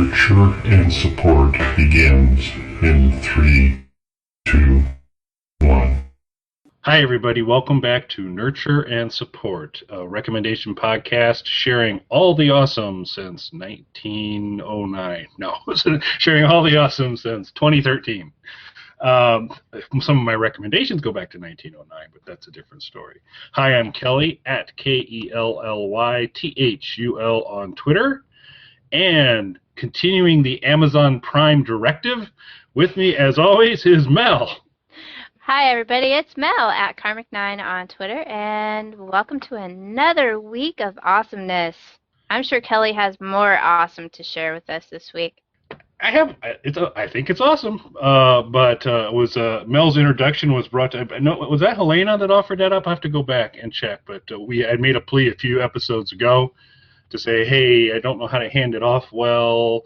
Nurture and support begins in 3, 2, 1. Hi, everybody. Welcome back to Nurture and Support, a recommendation podcast sharing all the awesome since 1909. No, sharing all the awesome since 2013. Some of my recommendations go back to 1909, but that's a different story. Hi, I'm Kelly at KELLYTHUL on Twitter. And continuing the Amazon Prime directive, with me, as always, is Mel. Hi, everybody. It's Mel at Karmic9 on Twitter, and welcome to another week of awesomeness. I'm sure Kelly has more awesome to share with us this week. I think it's awesome. But Mel's introduction was brought to. No, was that Helena that offered that up? I have to go back and check. But I made a plea a few episodes ago to say, hey, I don't know how to hand it off well.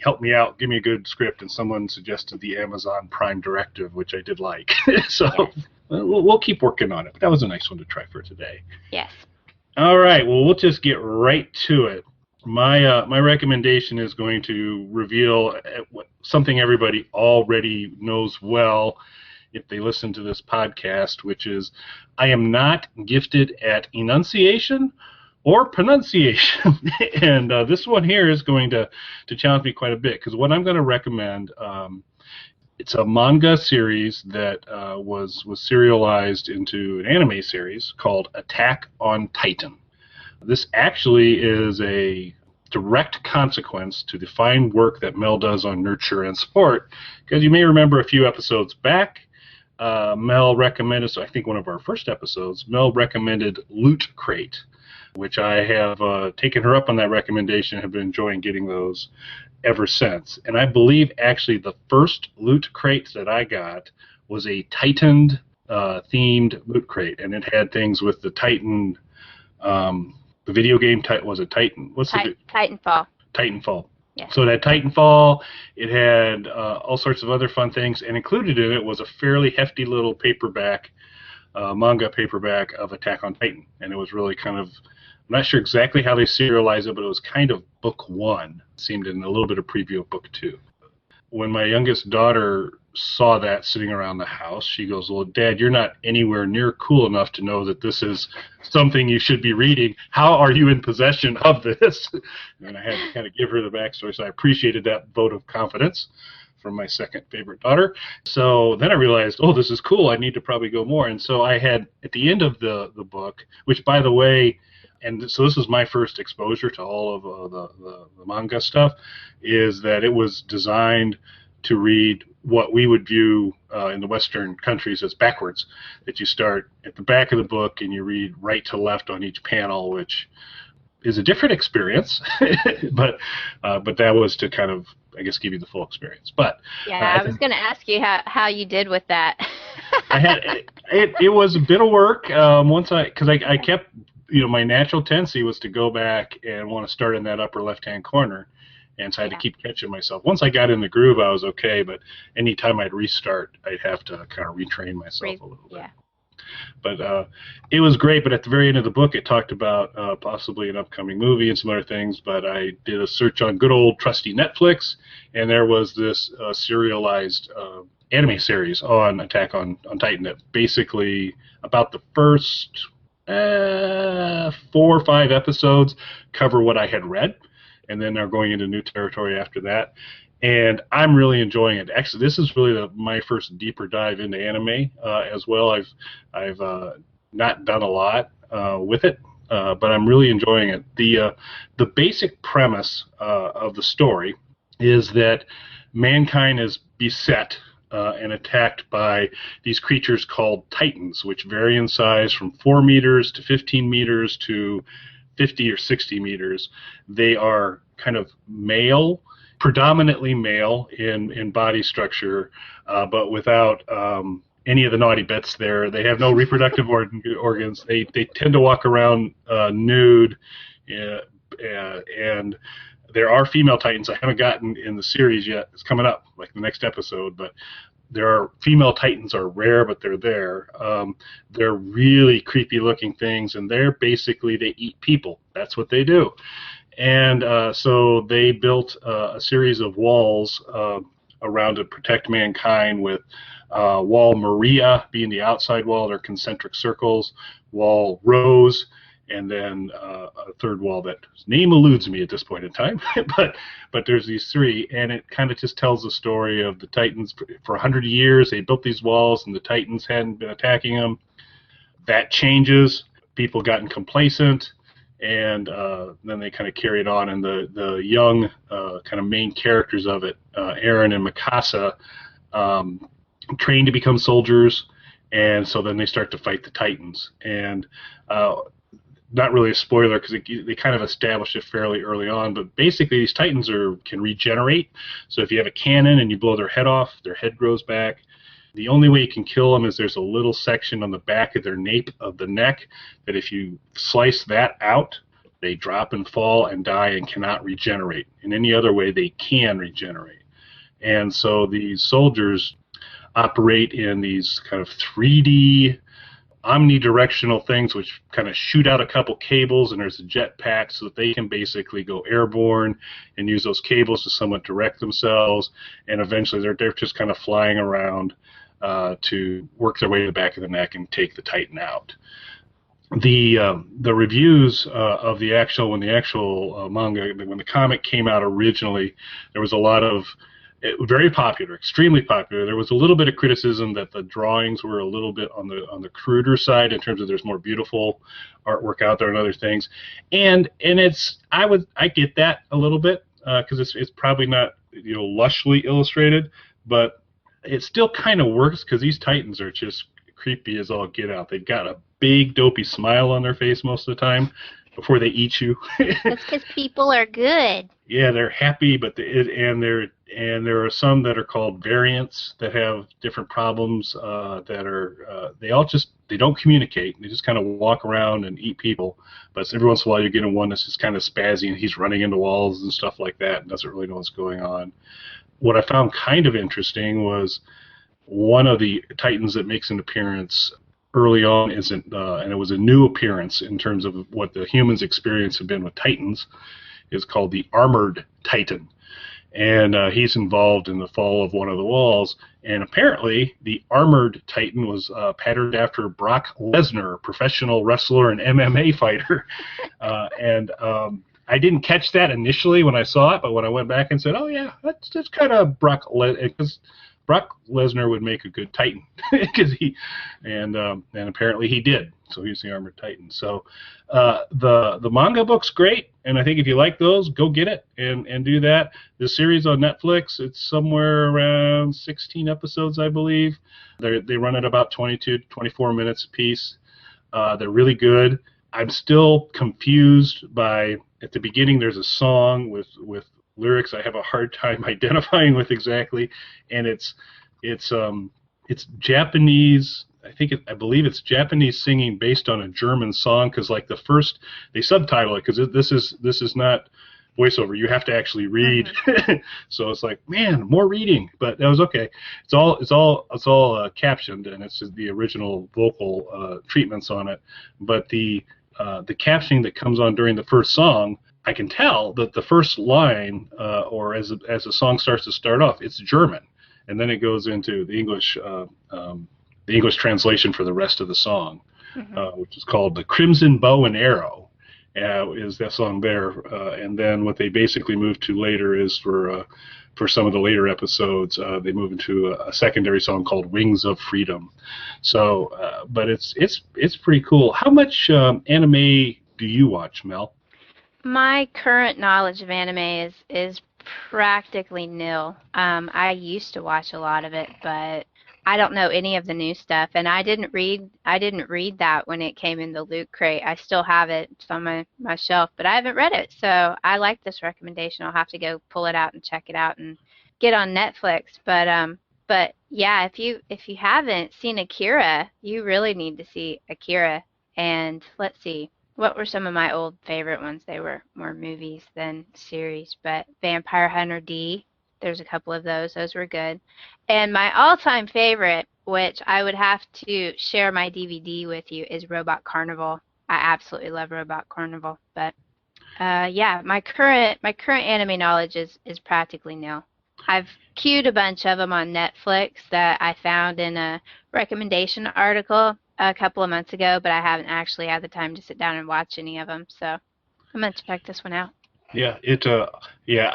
Help me out. Give me a good script. And someone suggested the Amazon Prime directive, which I did like. So yes. We'll keep working on it. But that was a nice one to try for today. Yes. All right. Well, we'll just get right to it. My recommendation is going to reveal something everybody already knows well if they listen to this podcast, which is I am not gifted at enunciation or pronunciation. And this one here is going to challenge me quite a bit, because what I'm going to recommend, it's a manga series that was serialized into an anime series called Attack on Titan. This actually is a direct consequence to the fine work that Mel does on Nurture and Support, because you may remember a few episodes back, Mel recommended, so I think one of our first episodes, Mel recommended Loot Crate, which I have taken her up on that recommendation, have been enjoying getting those ever since. And I believe actually the first Loot Crate that I got was a Titan themed Loot Crate, and it had things with the Titan. The video game was it Titan? Titanfall. Titanfall. Yeah. So it had Titanfall. It had all sorts of other fun things, and included in it was a fairly hefty little paperback, manga paperback of Attack on Titan, and it was really kind of. I'm not sure exactly how they serialized it, but it was kind of book one. It seemed in a little bit of preview of book two. When my youngest daughter saw that sitting around the house, she goes, well, Dad, you're not anywhere near cool enough to know that this is something you should be reading. How are you in possession of this? And I had to kind of give her the backstory, so I appreciated that vote of confidence from my second favorite daughter. So then I realized, oh, this is cool. I need to probably go more. And so I had, at the end of the book, which, by the way, and so this was my first exposure to all of the manga stuff, is that it was designed to read what we would view in the Western countries as backwards, that you start at the back of the book and you read right to left on each panel, which is a different experience, but that was to kind of, I guess, give you the full experience. But yeah, I was going to ask you how you did with that. It was a bit of work because I kept. My natural tendency was to go back and want to start in that upper left-hand corner, and so I had to keep catching myself. Once I got in the groove, I was okay, but anytime I'd restart, I'd have to kind of retrain myself a little bit. Yeah. But it was great, but at the very end of the book, it talked about possibly an upcoming movie and some other things, but I did a search on good old trusty Netflix, and there was this serialized anime series on Attack on Titan that basically, about the first 4 or 5 episodes cover what I had read, and then they're going into new territory after that. And I'm really enjoying it. Actually, this is really my first deeper dive into anime as well. I've not done a lot with it, but I'm really enjoying it. The basic premise of the story is that mankind is beset and attacked by these creatures called Titans, which vary in size from 4 meters to 15 meters to 50 or 60 meters. They are kind of male, predominantly male in body structure, but without any of the naughty bits there. They have no reproductive organs. They tend to walk around nude, and there are female Titans. I haven't gotten in the series yet. It's coming up, like the next episode, but there are female Titans are rare, but they're there. They're really creepy looking things, and they eat people. That's what they do. And so they built a series of walls around to protect mankind, with Wall Maria being the outside wall. They're concentric circles. Wall Rose, and then a third wall that name eludes me at this point in time. but there's these three, and it kind of just tells the story of the Titans. For 100 years, they built these walls, and the Titans hadn't been attacking them. That changes. People gotten complacent, and then they kind of carried on. And the young kind of main characters of it, Aaron and Mikasa, train to become soldiers, and so then they start to fight the Titans. And not really a spoiler, because they kind of established it fairly early on, but basically these Titans can regenerate. So if you have a cannon and you blow their head off, their head grows back. The only way you can kill them is there's a little section on the back of their nape of the neck that if you slice that out, they drop and fall and die and cannot regenerate. In any other way, they can regenerate. And so these soldiers operate in these kind of 3D omnidirectional things, which kind of shoot out a couple cables, and there's a jetpack so that they can basically go airborne and use those cables to somewhat direct themselves, and eventually they're just kind of flying around to work their way to the back of the neck and take the Titan out. The reviews of the actual when the comic came out originally, there was a lot of very popular, extremely popular. There was a little bit of criticism that the drawings were a little bit on the cruder side in terms of there's more beautiful artwork out there and other things, and I get that a little bit because it's probably not lushly illustrated, but it still kind of works because these Titans are just creepy as all get out. They've got a big dopey smile on their face most of the time before they eat you. That's because people are good. Yeah, they're happy, but there are some that are called variants that have different problems that are they don't communicate. They just kind of walk around and eat people. But every once in a while you get in one that's just kind of spazzy and he's running into walls and stuff like that and doesn't really know what's going on. What I found kind of interesting was one of the Titans that makes an appearance early on and it was a new appearance in terms of what the humans' experience have been with Titans, is called the Armored Titan. And he's involved in the fall of one of the walls. And apparently, the Armored Titan was patterned after Brock Lesnar, professional wrestler and MMA fighter. I didn't catch that initially when I saw it, but when I went back and said, "Oh yeah, that's kind of Brock Lesnar," because Brock Lesnar would make a good Titan, and apparently he did. So he's the Armored Titan. So the manga book's great, and I think if you like those, go get it and do that. The series on Netflix, it's somewhere around 16 episodes, I believe. They run at about 22 to 24 minutes a piece. They're really good. I'm still confused by, at the beginning there's a song with lyrics I have a hard time identifying with exactly, and it's Japanese. I believe it's Japanese singing based on a German song, because like the first they subtitle it, because this is not voiceover. You have to actually read. So it's like, man, more reading, but that was okay. It's all captioned, and it's the original vocal treatments on it. But the captioning that comes on during the first song, I can tell that the first line, or as the song starts to start off, it's German, and then it goes into the English translation for the rest of the song, which is called "The Crimson Bow and Arrow," is that song there. And then what they basically move to later is for some of the later episodes, they move into a secondary song called "Wings of Freedom." So, but it's pretty cool. How much anime do you watch, Mel? My current knowledge of anime is practically nil. I used to watch a lot of it, but I don't know any of the new stuff, and I didn't read that when it came in the Loot Crate. I still have it. It's on my shelf, but I haven't read it. So I like this recommendation. I'll have to go pull it out and check it out and get on Netflix. But yeah, if you haven't seen Akira, you really need to see Akira. And let's see, what were some of my old favorite ones? They were more movies than series, but Vampire Hunter D, there's a couple of those. Those were good. And my all-time favorite, which I would have to share my DVD with you, is Robot Carnival. I absolutely love Robot Carnival. But Yeah, my current anime knowledge is practically nil. I've queued a bunch of them on Netflix that I found in a recommendation article a couple of months ago, but I haven't actually had the time to sit down and watch any of them. So I'm gonna check this one out. Yeah,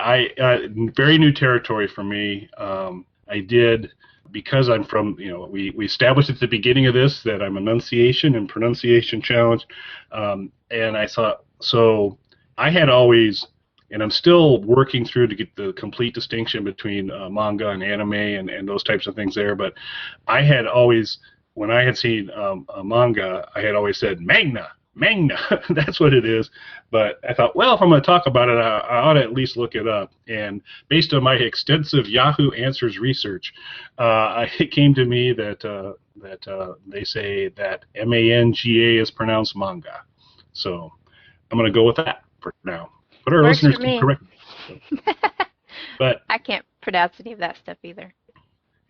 I very new territory for me. I did because I'm from, we established at the beginning of this that I'm enunciation and pronunciation challenged, and I thought so. I had always, and I'm still working through to get the complete distinction between manga and anime and those types of things there. But I had always, when I had seen a manga, I had always said manga. That's what it is. But I thought, well, if I'm going to talk about it, I ought to at least look it up. And based on my extensive Yahoo Answers research, it came to me that they say that manga is pronounced manga. So I'm going to go with that for now. But our Works listeners for me. can correct me. But I can't pronounce any of that stuff either.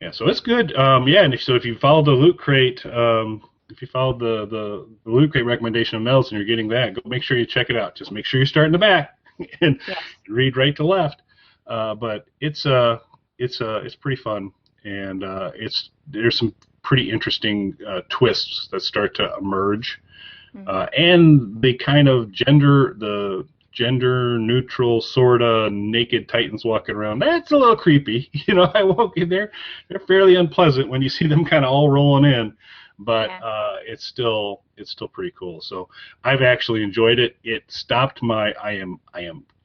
yeah, so it's good. And so if you follow the Loot Crate, if you followed the Loot Crate recommendation of Mel's and you're getting that, go make sure you check it out. Just make sure you start in the back and read right to left. But it's pretty fun, and there's some pretty interesting twists that start to emerge, and the kind of gender neutral sorta naked Titans walking around. That's a little creepy. I won't get there. They're fairly unpleasant when you see them kind of all rolling in. But it's still pretty cool. So I've actually enjoyed it. It stopped I am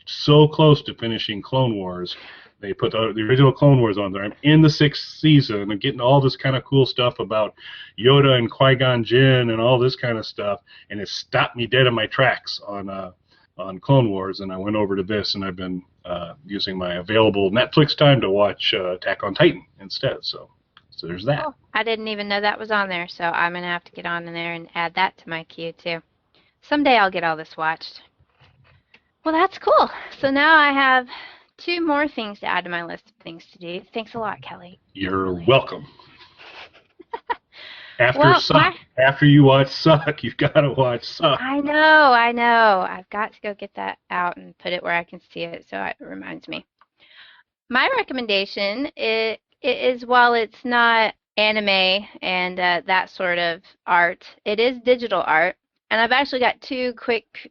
so close to finishing Clone Wars. They put the original Clone Wars on there. I'm in the 6th season and getting all this kind of cool stuff about Yoda and Qui-Gon Jinn and all this kind of stuff, and it stopped me dead in my tracks on Clone Wars, and I went over to this, and I've been using my available Netflix time to watch Attack on Titan instead. So there's that. Oh, I didn't even know that was on there, so I'm going to have to get on in there and add that to my queue, too. Someday I'll get all this watched. Well, that's cool. So now I have 2 more things to add to my list of things to do. Thanks a lot, Kelly. You're welcome. After you watch Suck, you've got to watch Suck. I know. I've got to go get that out and put it where I can see it, so it reminds me. My recommendation is while it's not anime and that sort of art, it is digital art, and I've actually got 2 quick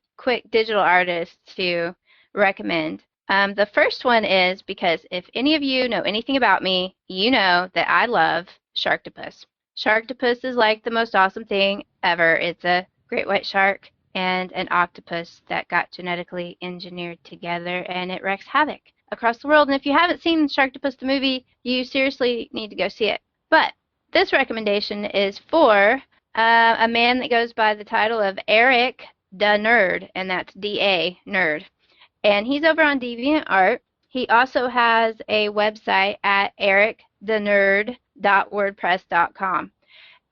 digital artists to recommend. The first one is because if any of you know anything about me, you know that I love Sharktopus. Sharktopus is like the most awesome thing ever. It's a great white shark and an octopus that got genetically engineered together, and it wreaks havoc across the world. And if you haven't seen Sharktopus the movie, you seriously need to go see it. But this recommendation is for a man that goes by the title of EricDaNerd, and that's D-A, nerd. And he's over on DeviantArt. He also has a website at ericdanerd.wordpress.com.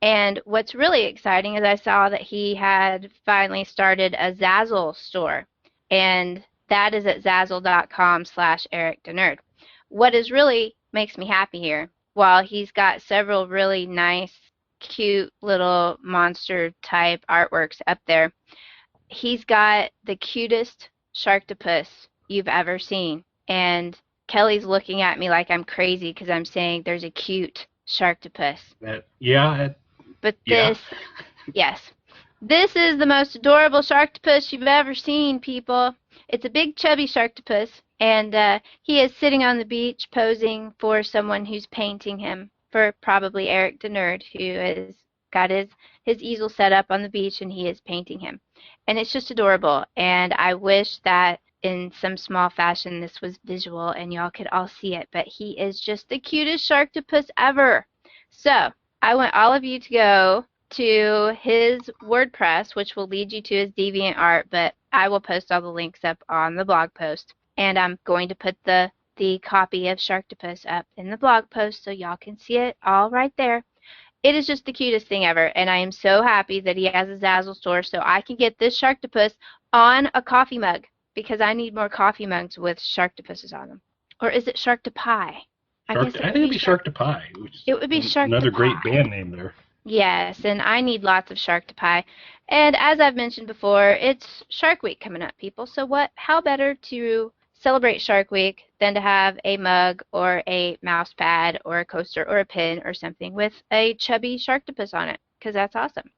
And what's really exciting is I saw that he had finally started a Zazzle store. And that is at zazzle.com/EricDaNerd. What is really makes me happy here, while he's got several really nice, cute little monster type artworks up there, he's got the cutest Sharktopus you've ever seen. And Kelly's looking at me like I'm crazy because I'm saying there's a cute Sharktopus. But this, yes, this is the most adorable Sharktopus you've ever seen, people. It's a big chubby Sharktopus, and he is sitting on the beach posing for someone who's painting him, for probably EricDaNerd, who has got his easel set up on the beach, and he is painting him. And it's just adorable, and I wish that in some small fashion this was visual and y'all could all see it, but he is just the cutest Sharktopus ever. So I want all of you to go to his WordPress, which will lead you to his DeviantArt, but I will post all the links up on the blog post. And I'm going to put the copy of Sharktopus up in the blog post so y'all can see it all right there. It is just the cutest thing ever, and I am so happy that he has a Zazzle store so I can get this Sharktopus on a coffee mug, because I need more coffee mugs with Sharktopuses on them. Or is it Sharktopie? I think it'd be Sharktopie. It would be Sharktopie. Another great band name there. Yes, and I need lots of Sharktopus. And as I've mentioned before, it's Shark Week coming up, people. So how better to celebrate Shark Week than to have a mug or a mouse pad or a coaster or a pin or something with a chubby Sharktopus on it, because that's awesome.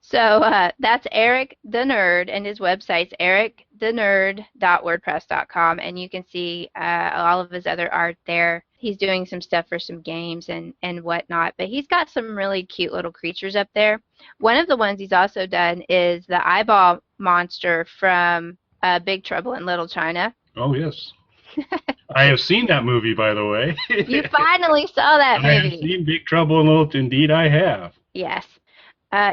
So that's EricDaNerd, and his website's ericdanerd.wordpress.com, and you can see all of his other art there. He's doing some stuff for some games and whatnot, but he's got some really cute little creatures up there. One of the ones he's also done is the eyeball monster from Big Trouble in Little China. Oh, yes. I have seen that movie, by the way. You finally saw that movie. I have seen Big Trouble in Little... Indeed, I have. Yes.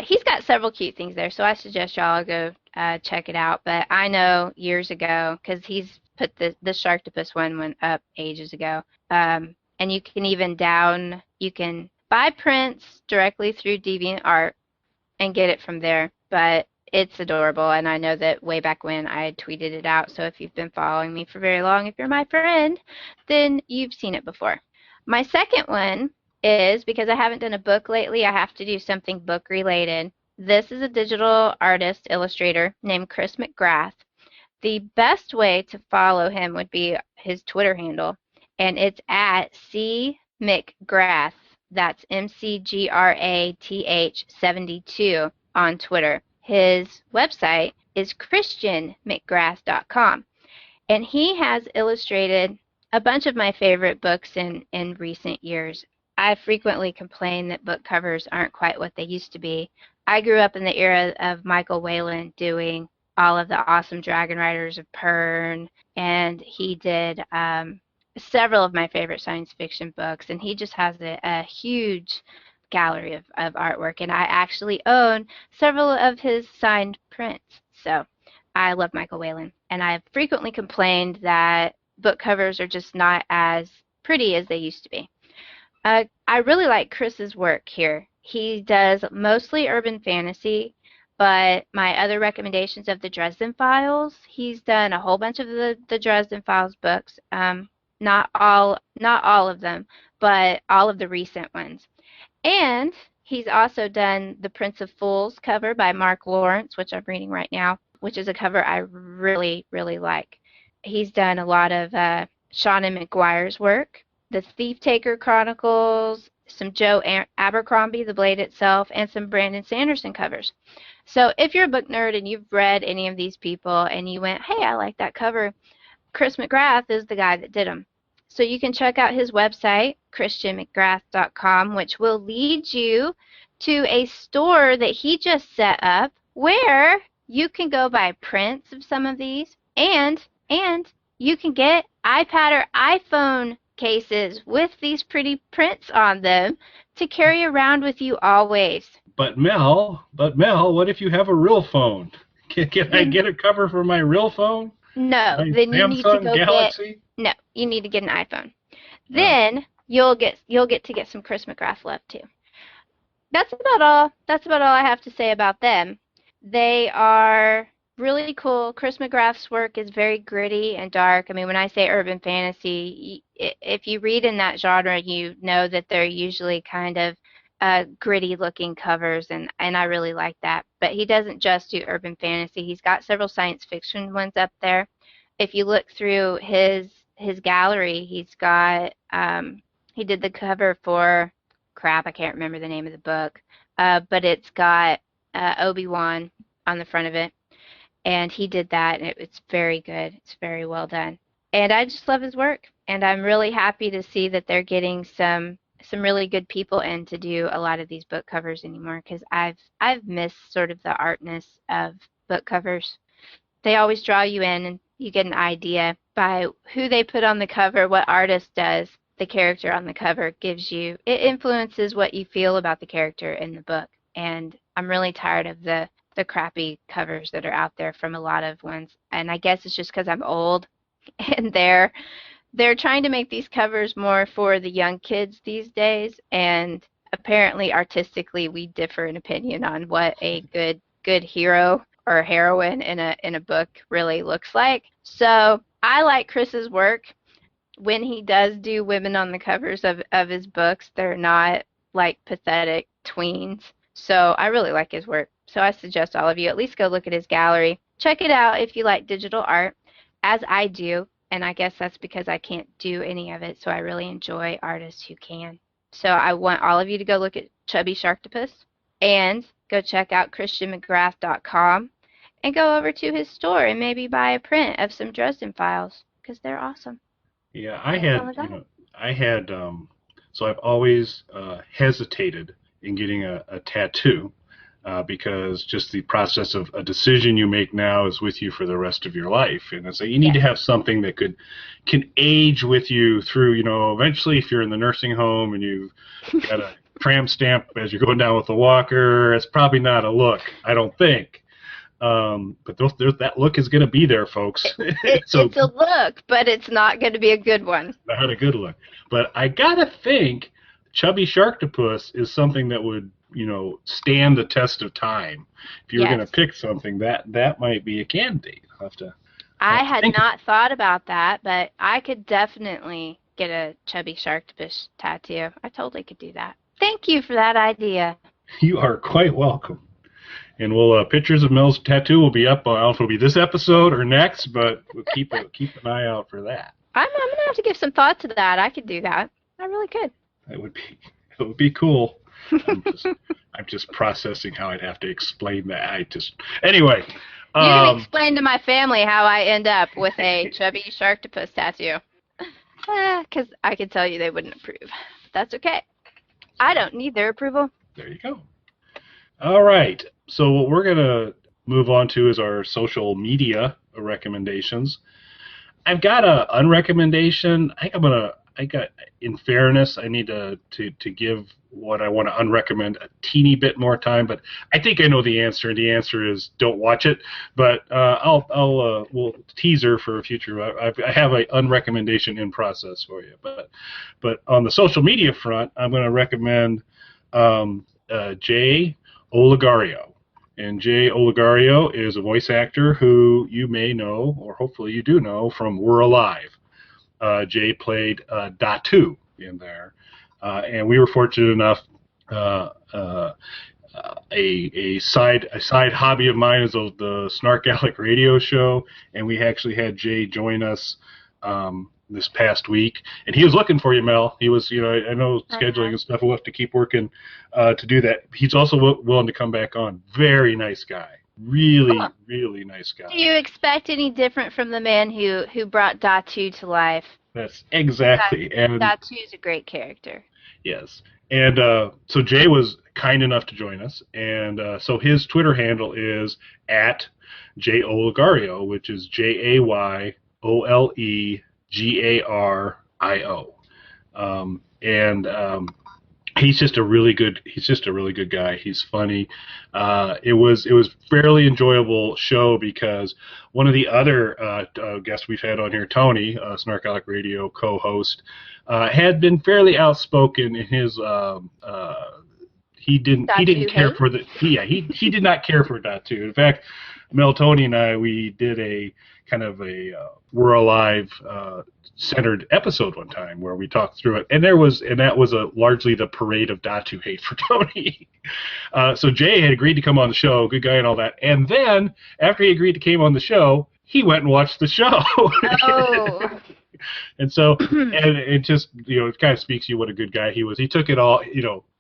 He's got several cute things there, so I suggest y'all go check it out. But I know years ago, because he's put the Sharktopus one went up ages ago, and you can buy prints directly through DeviantArt and get it from there. But it's adorable, and I know that way back when I had tweeted it out, so if you've been following me for very long, if you're my friend, then you've seen it before. My second one is, because I haven't done a book lately, I have to do something book related. This is a digital artist illustrator named Chris McGrath. The best way to follow him would be his Twitter handle, and it's at cmcgrath. That's MCGRATH72 on Twitter. His website is christianmcgrath.com, and he has illustrated a bunch of my favorite books in recent years. I frequently complain that book covers aren't quite what they used to be. I grew up in the era of Michael Whelan doing all of the awesome Dragon Riders of Pern, and he did several of my favorite science fiction books, and he just has a huge gallery of artwork, and I actually own several of his signed prints. So I love Michael Whelan, and I've frequently complained that book covers are just not as pretty as they used to be. I really like Chris's work here. He does mostly urban fantasy, but my other recommendations of the Dresden Files, he's done a whole bunch of the Dresden Files books. Not all of them, but all of the recent ones. And he's also done the Prince of Fools cover by Mark Lawrence, which I'm reading right now, which is a cover I really, really like. He's done a lot of Seanan McGuire's work, the Thief Taker Chronicles, some Joe Abercrombie, The Blade Itself, and some Brandon Sanderson covers. So if you're a book nerd and you've read any of these people and you went, hey, I like that cover, Chris McGrath is the guy that did them. So you can check out his website, christianmcgrath.com, which will lead you to a store that he just set up where you can go buy prints of some of these, and you can get iPad or iPhone cases with these pretty prints on them to carry around with you always. But Mel, what if you have a real phone? Can I get a cover for my real phone? No, My then you need to Samsung go Galaxy? you need to get an iPhone. Then you'll get to get some Chris McGrath love too. That's about all. That's about all I have to say about them. They are really cool. Chris McGrath's work is very gritty and dark. I mean, when I say urban fantasy, if you read in that genre, you know that they're usually kind of gritty looking covers, and I really like that. But he doesn't just do urban fantasy. He's got several science fiction ones up there. If you look through his gallery, he's got he did the cover for I can't remember the name of the book, but it's got Obi-Wan on the front of it. And he did that, and it's very good. It's very well done. And I just love his work. And I'm really happy to see that they're getting some really good people in to do a lot of these book covers anymore, because I've missed sort of the artness of book covers. They always draw you in, and you get an idea by who they put on the cover, what artist does the character on the cover it influences what you feel about the character in the book. And I'm really tired of the crappy covers that are out there from a lot of ones, and I guess it's just because I'm old, and they're trying to make these covers more for the young kids these days, and apparently artistically we differ in opinion on what a good hero or heroine in a book really looks like. So I like Chris's work. When he does do women on the covers of his books, they're not like pathetic tweens. So I really like his work. So I suggest all of you at least go look at his gallery. Check it out if you like digital art, as I do. And I guess that's because I can't do any of it. So I really enjoy artists who can. So I want all of you to go look at Chubby Sharktopus and go check out christianmcgrath.com and go over to his store and maybe buy a print of some Dresden Files because they're awesome. Yeah, so I've always hesitated in getting a tattoo because just the process of a decision you make now is with you for the rest of your life. And so you need to have something that can age with you through, eventually if you're in the nursing home and you've got a tramp stamp as you're going down with the walker, it's probably not a look, I don't think. But that look is going to be there, folks. It's a look, but it's not going to be a good one. Not a good look. But I got to think Chubby Sharktopus is something that would, stand the test of time. If you were going to pick something, that might be a candidate. I had not thought about that, but I could definitely get a Chubby Sharktopus tattoo. I totally could do that. Thank you for that idea. You are quite welcome. And pictures of Mel's tattoo will be up. I don't know if it'll be this episode or next, but we'll keep an eye out for that. I'm gonna have to give some thought to that. I could do that. I really could. It would be cool. I'm just processing how I'd have to explain that. Anyway. You can explain to my family how I end up with a Chubby Sharktopus tattoo. Because I can tell you they wouldn't approve. But that's okay. I don't need their approval. There you go. All right. So what we're going to move on to is our social media recommendations. I've got a unrecommendation. In fairness, I need to give what I want to unrecommend a teeny bit more time, but I think I know the answer, and the answer is don't watch it. But we'll teaser for a future. I have an unrecommendation in process for you. But on the social media front, I'm going to recommend Jay Oligario. And Jay Oligario is a voice actor who you may know, or hopefully you do know, from We're Alive. Jay played Datu in there. And we were fortunate enough, a side hobby of mine is the Snarkalic radio show, and we actually had Jay join us this past week, and he was looking for you, Mel. He was, I know scheduling and stuff, we'll have to keep working to do that. He's also willing to come back on. Very nice guy. Really nice guy. Do you expect any different from the man who brought Datu to life? That's exactly. Datu's a great character. Yes. And so Jay was kind enough to join us, and so his Twitter handle is @JayOligario, which is JayOlegario. He's just a really good guy. He's funny. It was fairly enjoyable show because one of the other guests we've had on here, Tony, Snarkalic Radio co-host, had been fairly outspoken in his he did not care for Datu. In fact, Mel, Tony, and I, we did a kind of a We're Alive centered episode one time where we talked through it, and that was largely the parade of Datu hate for Tony. So Jay had agreed to come on the show, good guy and all that, and then after he agreed to come on the show, he went and watched the show. Oh. And so, and it just, it kind of speaks to you what a good guy he was. He took it all,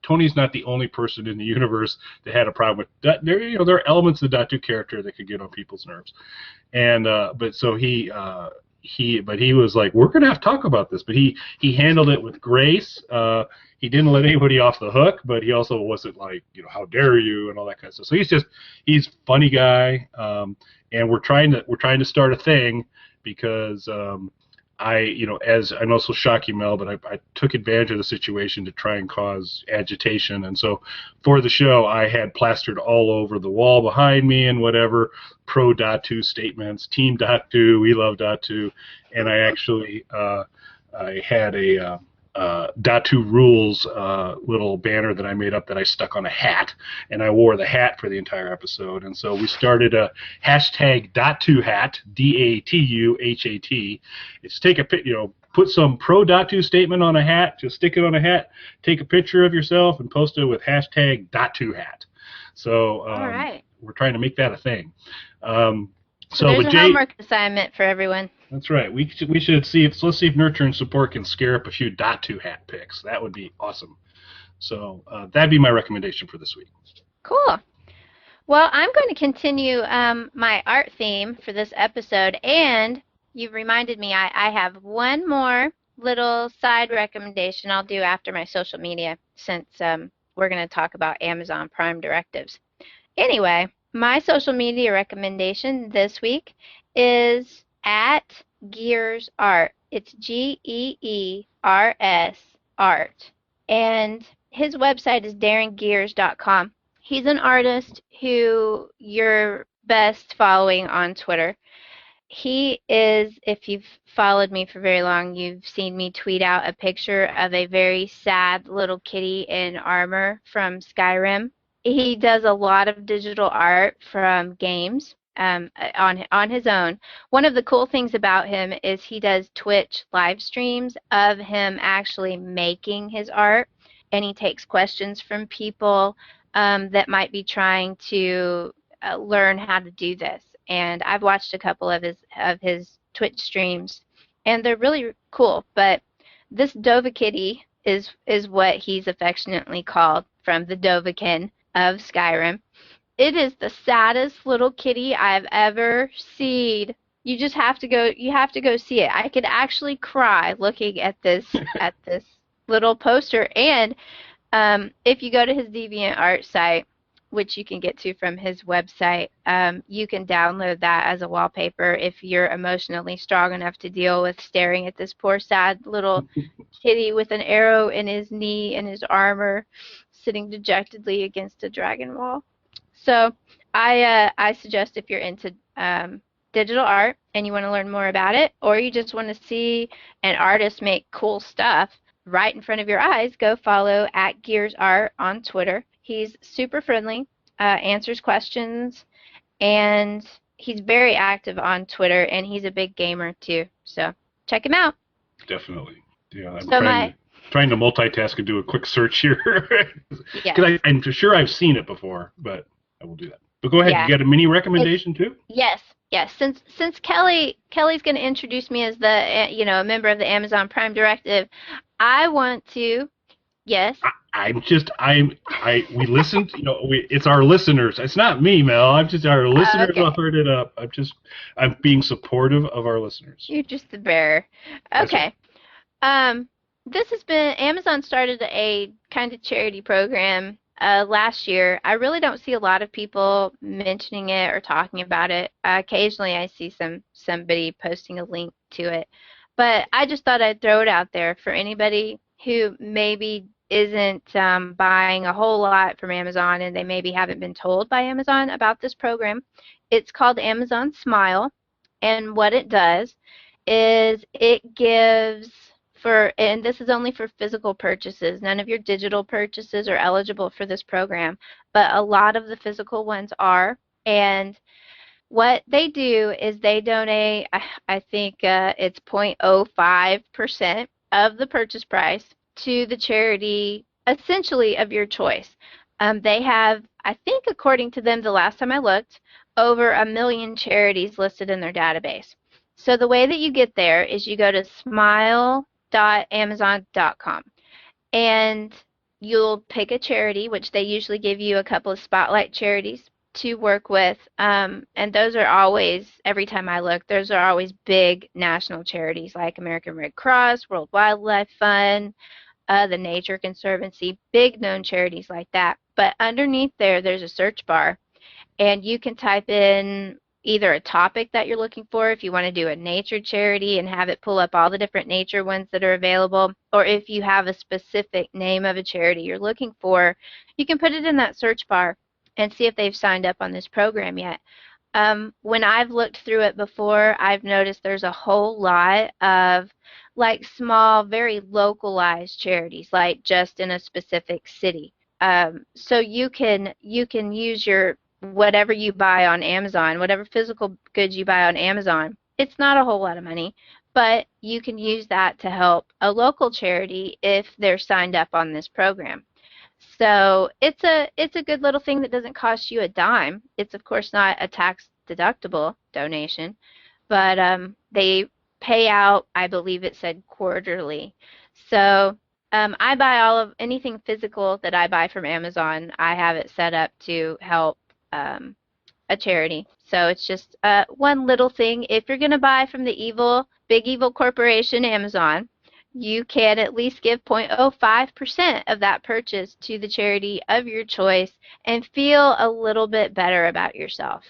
Tony's not the only person in the universe that had a problem with that. There are elements of the Datu character that could get on people's nerves. And, but he was like, we're going to have to talk about this. But he handled it with grace. He didn't let anybody off the hook, but he also wasn't like, how dare you and all that kind of stuff. So he's a funny guy. And we're trying to start a thing because, as I know this will shock you, Mel, but I took advantage of the situation to try and cause agitation. And so for the show, I had plastered all over the wall behind me and whatever pro-Datu statements, Team Datu, we love Datu. And I actually I had a Datu Rules little banner that I made up that I stuck on a hat, and I wore the hat for the entire episode. And so we started a hashtag Datu hat, DATUHAT. It's take a put some pro.to statement on a hat, just stick it on a hat, take a picture of yourself, and post it with hashtag .2hat. So All right. we're trying to make that a thing. So there's a homework assignment for everyone. That's right. We should see if let's see if Nurture and Support can scare up a few .2 hat pics. That would be awesome. So that'd be my recommendation for this week. Cool. Well, I'm going to continue my art theme for this episode, and you've reminded me I have one more little side recommendation I'll do after my social media, since we're going to talk about Amazon Prime directives. Anyway, my social media recommendation this week is @GearsArt. It's GeeRS Art. And his website is darrengears.com. He's an artist who you're best following on Twitter. He is, if you've followed me for very long, you've seen me tweet out a picture of a very sad little kitty in armor from Skyrim. He does a lot of digital art from games on his own. One of the cool things about him is he does Twitch live streams of him actually making his art, and he takes questions from people that might be trying to learn how to do this. And I've watched a couple of his Twitch streams, and they're really cool. But this Dovahkitti is what he's affectionately called, from the Dovahkiin of Skyrim. It is the saddest little kitty I've ever seen. You just have to go. You have to go see it. I could actually cry looking at this little poster. And if you go to his DeviantArt site, which you can get to from his website, you can download that as a wallpaper if you're emotionally strong enough to deal with staring at this poor, sad little kitty with an arrow in his knee and his armor, sitting dejectedly against a dragon wall. So I suggest, if you're into digital art and you want to learn more about it, or you just want to see an artist make cool stuff right in front of your eyes, go follow @GearsArt on Twitter. He's super friendly, answers questions, and he's very active on Twitter, and he's a big gamer too. So check him out. Definitely. Yeah, I'm trying to multitask and do a quick search here. Yeah. I'm sure I've seen it before, but I will do that. But go ahead. Yeah. You got a mini recommendation too? Yes. Since Kelly's going to introduce me as a member of the Amazon Prime Directive, I want to. Yes. We listened, it's our listeners. It's not me, Mel. I'm just our listeners who heard it up. I'm being supportive of our listeners. You're just the bearer. Okay. This has been, Amazon started a kind of charity program last year. I really don't see a lot of people mentioning it or talking about it. Occasionally I see somebody posting a link to it. But I just thought I'd throw it out there for anybody who maybe isn't buying a whole lot from Amazon, and they maybe haven't been told by Amazon about this program. It's called Amazon Smile, and what it does is it gives and this is only for physical purchases. None of your digital purchases are eligible for this program, but a lot of the physical ones are. And what they do is they donate, I think it's 0.05% of the purchase price to the charity, essentially, of your choice. They have, I think, according to them, the last time I looked, over 1 million charities listed in their database. So the way that you get there is you go to smile.amazon.com, and you'll pick a charity, which they usually give you a couple of spotlight charities to work with, and those are always, every time I look, those are always big national charities like American Red Cross, World Wildlife Fund, the Nature Conservancy, big known charities like that. But underneath there's a search bar, and you can type in either a topic that you're looking for, if you want to do a nature charity and have it pull up all the different nature ones that are available, or if you have a specific name of a charity you're looking for, you can put it in that search bar and see if they've signed up on this program yet. When I've looked through it before, I've noticed there's a whole lot of like small, very localized charities, like just in a specific city. So you can use your whatever you buy on Amazon, whatever physical goods you buy on Amazon. It's not a whole lot of money, but you can use that to help a local charity if they're signed up on this program. So it's a good little thing that doesn't cost you a dime. It's of course not a tax deductible donation, but they pay out, I believe it said quarterly. So I buy anything physical that I buy from Amazon. I have it set up to help a charity. So it's just one little thing. If you're going to buy from the big evil corporation, Amazon, you can at least give 0.05% of that purchase to the charity of your choice and feel a little bit better about yourself.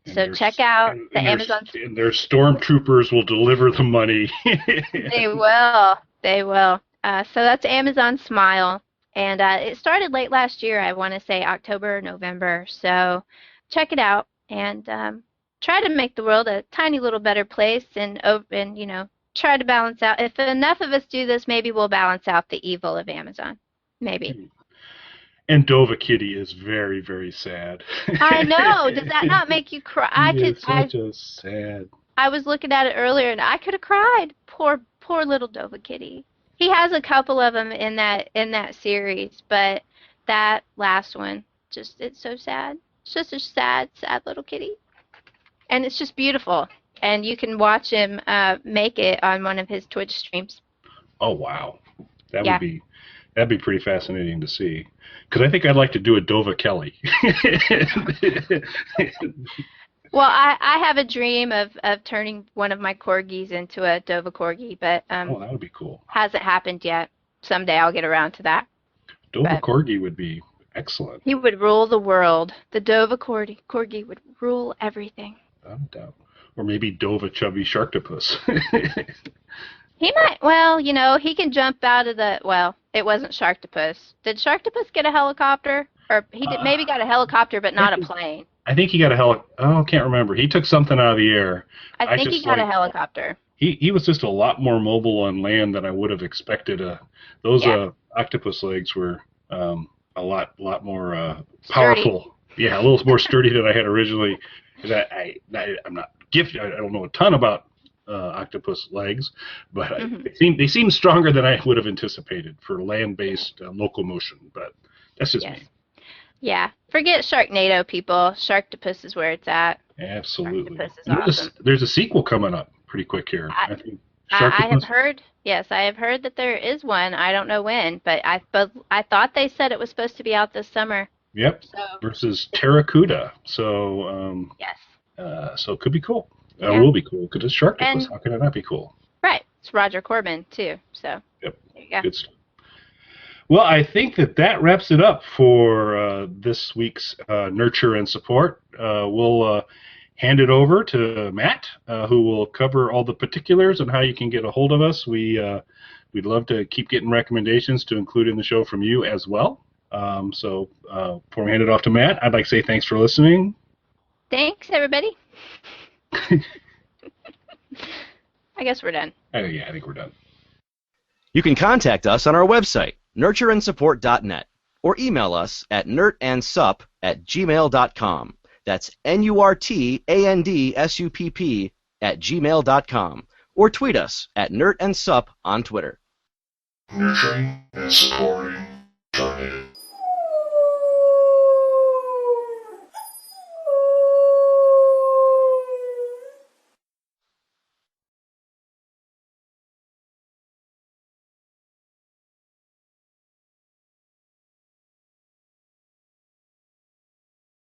So check out the Amazon. And their stormtroopers will deliver the money. They will. They will. So that's Amazon Smile. And it started late last year, I want to say October, November. So check it out and try to make the world a tiny little better place and you know, try to balance out. If enough of us do this, maybe we'll balance out the evil of Amazon. Maybe. And Dova Kitty is very, very sad. I know. Does that not make you cry? Sad. I was looking at it earlier, and I could have cried. Poor little Dova Kitty. He has a couple of them in that series, but that last one, it's so sad. It's just a sad little kitty, and it's just beautiful. And you can watch him make it on one of his Twitch streams. Oh wow, that'd be pretty fascinating to see. Because I think I'd like to do a Dova Kelly. Well, I have a dream of turning one of my corgis into a Dova corgi, but oh, that would be cool. Hasn't happened yet. Someday I'll get around to that. Dova corgi would be excellent. He would rule the world. The Dova corgi would rule everything. Without a doubt. Or maybe Dova chubby Sharktopus. He might. Well, you know, he can jump out of the. Well, it wasn't Sharktopus. Did Sharktopus get a helicopter? Or he maybe got a helicopter, but not a plane. I think he got a I can't remember. He took something out of the air. I think he got a helicopter. He was just a lot more mobile on land than I would have expected. Those octopus legs were a lot more powerful. Sturdy. Yeah, a little more sturdy than I had originally. I'm not gifted. I don't know a ton about octopus legs, but they seem stronger than I would have anticipated for land-based locomotion. But that's just me. Yeah, forget Sharknado, people. Sharktopus is where it's at. Absolutely. Sharktopus is awesome. There's a sequel coming up pretty quick here. I have heard. Yes, I have heard that there is one. I don't know when, but I thought they said it was supposed to be out this summer. Yep. So, versus Terracuda. So yes. So it could be cool. It will be cool because it's Sharktopus. How can it not be cool? Right. It's Roger Corbin too. So. Yep. There you go. Good stuff. Well, I think that wraps it up for this week's Nurture and Support. We'll hand it over to Matt, who will cover all the particulars on how you can get a hold of us. We'd love to keep getting recommendations to include in the show from you as well. So before we hand it off to Matt, I'd like to say thanks for listening. Thanks, everybody. I guess we're done. Yeah, I think we're done. You can contact us on our website, nurtureandsupport.net, or email us at nertandsupp@gmail.com. That's NURTANDSUPP@gmail.com, or tweet us at nertandsupp on Twitter. Nurturing and supporting Sharknado.